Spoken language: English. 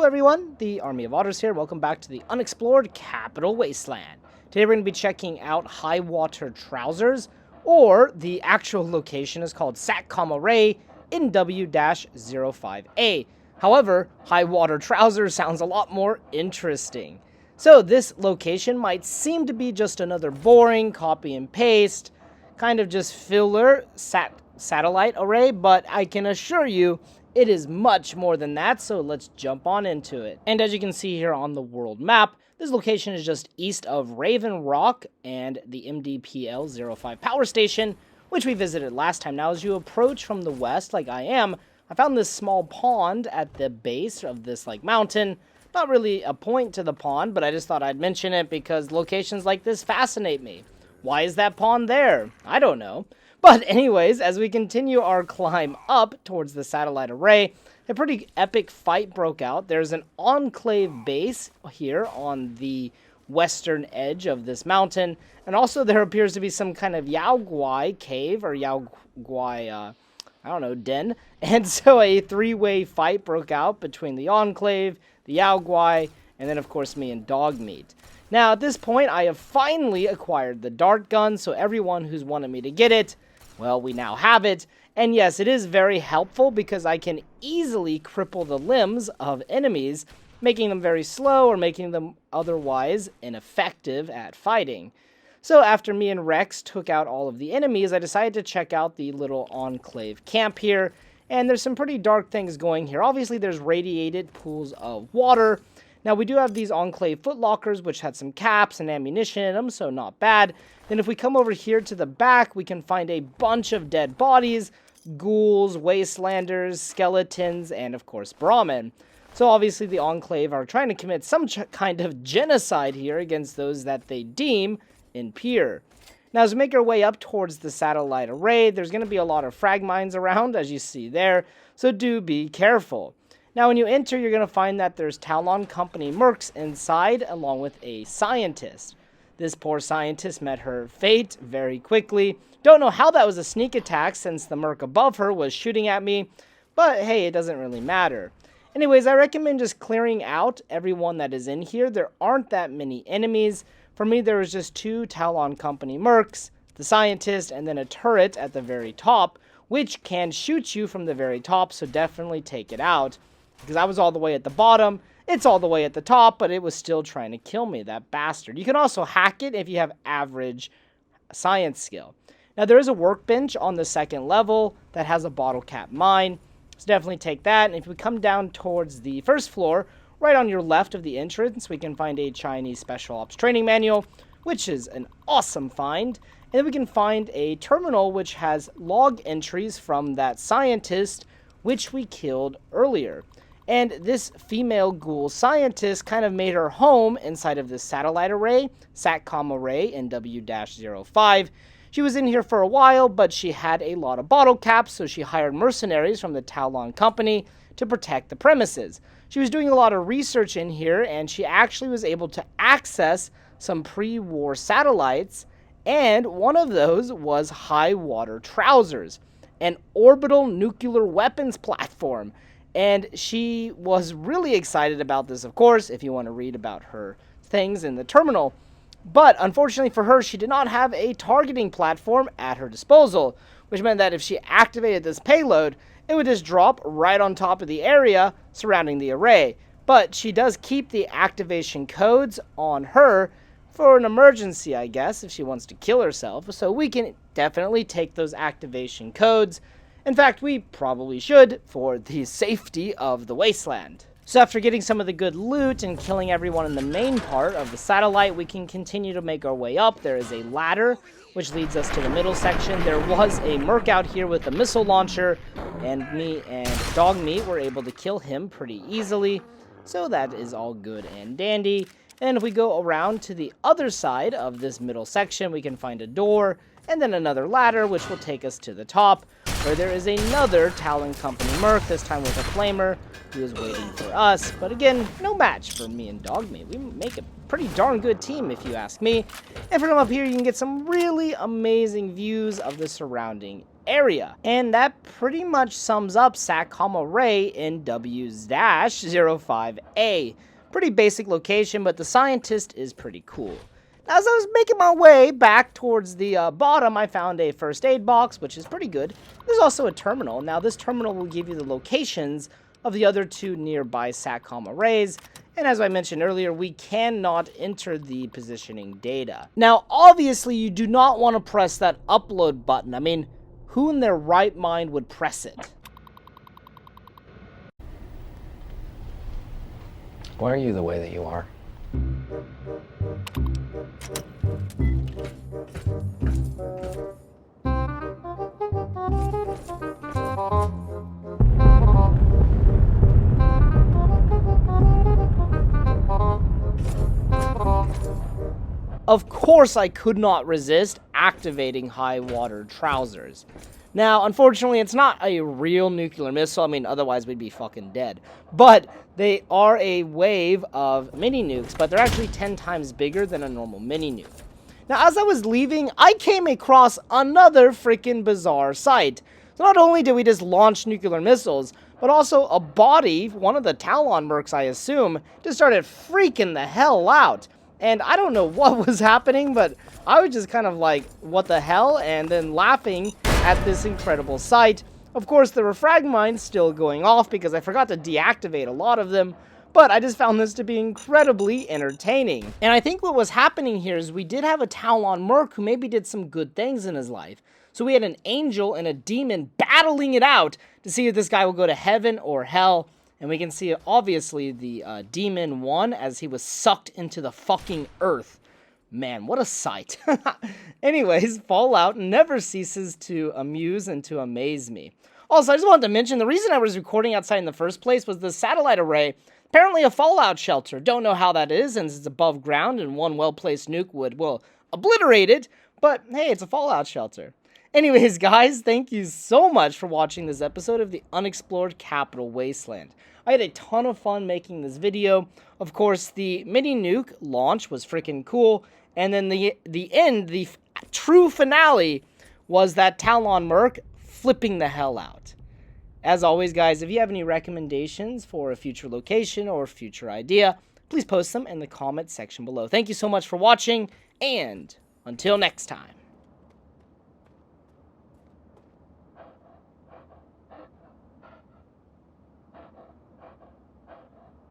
everyone, the Army of Otters here. Welcome back to the Unexplored Capital Wasteland. Today we're going to be checking out Highwater Trousers, or the actual location is called SatCom Array NE-05a. However, Highwater Trousers sounds a lot more interesting. So this location might seem to be just another boring copy and paste, kind of just filler satellite array, but I can assure you it is much more than that, so let's jump on into it. And as you can see here on the world map, this location is just east of Raven Rock and the MDPL-05 power station, which we visited last time. Now, as you approach from the west, like I am, I found this small pond at the base of this mountain. Not really a point to the pond, but I just thought I'd mention it because locations like this fascinate me. Why is that pond there? I don't know. But anyways, as we continue our climb up towards the satellite array, a pretty epic fight broke out. There's an Enclave base here on the western edge of this mountain, and also there appears to be some kind of Yaoguai cave, or Yaoguai, den. And so a three-way fight broke out between the Enclave, the Yaoguai, and then of course me and Dogmeat. Now at this point, I have finally acquired the dart gun, so everyone who's wanted me to get it, well, we now have it. And yes, it is very helpful because I can easily cripple the limbs of enemies, making them very slow or making them otherwise ineffective at fighting. So after me and Rex took out all of the enemies, I decided to check out the little Enclave Camp here. And there's some pretty dark things going here. Obviously, there's radiated pools of water. Now, we do have these Enclave footlockers, which had some caps and ammunition in them, so not bad. Then if we come over here to the back, we can find a bunch of dead bodies, ghouls, wastelanders, skeletons, and of course, Brahmin. So obviously, the Enclave are trying to commit some kind of genocide here against those that they deem impure. Now, as we make our way up towards the satellite array, there's going to be a lot of frag mines around, as you see there, so do be careful. Now, when you enter, you're going to find that there's Talon Company mercs inside, along with a scientist. This poor scientist met her fate very quickly. Don't know how that was a sneak attack since the merc above her was shooting at me, but hey, it doesn't really matter. Anyways, I recommend just clearing out everyone that is in here. There aren't that many enemies. For me, there was just two Talon Company mercs, the scientist, and then a turret at the very top, which can shoot you from the very top, so definitely take it out. Because I was all the way at the bottom, it's all the way at the top, but it was still trying to kill me, that bastard. You can also hack it if you have average science skill. Now, there is a workbench on the second level that has a bottle cap mine, so definitely take that. And if we come down towards the first floor, right on your left of the entrance, we can find a Chinese Special Ops training manual, which is an awesome find. And then we can find a terminal which has log entries from that scientist, which we killed earlier. And this female Ghoul Scientist kind of made her home inside of this satellite array, SatCom Array NE-05. She was in here for a while, but she had a lot of bottle caps, so she hired mercenaries from the Talon Company to protect the premises. She was doing a lot of research in here, and she actually was able to access some pre-war satellites, and one of those was Highwater Trousers, an orbital nuclear weapons platform. And she was really excited about this, of course, if you want to read about her things in the terminal. But unfortunately for her, she did not have a targeting platform at her disposal, which meant that if she activated this payload, it would just drop right on top of the area surrounding the array. But she does keep the activation codes on her for an emergency, I guess, if she wants to kill herself. So we can definitely take those activation codes. In fact, we probably should for the safety of the wasteland. So after getting some of the good loot and killing everyone in the main part of the satellite, we can continue to make our way up. There is a ladder, which leads us to the middle section. There was a merc out here with a missile launcher, and me and Dogmeat were able to kill him pretty easily. So that is all good and dandy. And if we go around to the other side of this middle section, we can find a door, and then another ladder, which will take us to the top, where there is another Talon Company merc, this time with a flamer, who is waiting for us. But again, no match for me and Dogmeat. We make a pretty darn good team, if you ask me. And from up here, you can get some really amazing views of the surrounding area. And that pretty much sums up SatCom Array NE-05a. Pretty basic location, but the scientist is pretty cool. As I was making my way back towards the bottom, I found a first aid box, which is pretty good. There's also a terminal. Now, this terminal will give you the locations of the other 2 nearby SatCom arrays. And as I mentioned earlier, we cannot enter the positioning data. Now, obviously, you do not want to press that upload button. I mean, who in their right mind would press it? Why are you the way that you are? Of course, I could not resist activating Highwater Trousers. Now, unfortunately, it's not a real nuclear missile. I mean, otherwise we'd be fucking dead. But they are a wave of mini nukes, but they're actually 10 times bigger than a normal mini nuke. Now, as I was leaving, I came across another freaking bizarre sight. So not only did we just launch nuclear missiles, but also a body, one of the Talon mercs, I assume, just started freaking the hell out. And I don't know what was happening, but I was just kind of like, what the hell? And then laughing at this incredible sight. Of course, the refrag mine's still going off because I forgot to deactivate a lot of them. But I just found this to be incredibly entertaining. And I think what was happening here is we did have a Talon merc who maybe did some good things in his life. So we had an angel and a demon battling it out to see if this guy will go to heaven or hell. And we can see, obviously, the demon won as he was sucked into the fucking earth. Man, what a sight. Anyways, Fallout never ceases to amuse and to amaze me. Also, I just wanted to mention, the reason I was recording outside in the first place was the satellite array, apparently a fallout shelter. Don't know how that is, since it's above ground and one well-placed nuke would, well, obliterate it. But, hey, it's a fallout shelter. Anyways, guys, thank you so much for watching this episode of the Unexplored Capital Wasteland. I had a ton of fun making this video. Of course, the mini nuke launch was freaking cool. And then the end, the true finale, was that Talon merc flipping the hell out. As always, guys, if you have any recommendations for a future location or future idea, please post them in the comment section below. Thank you so much for watching, and until next time.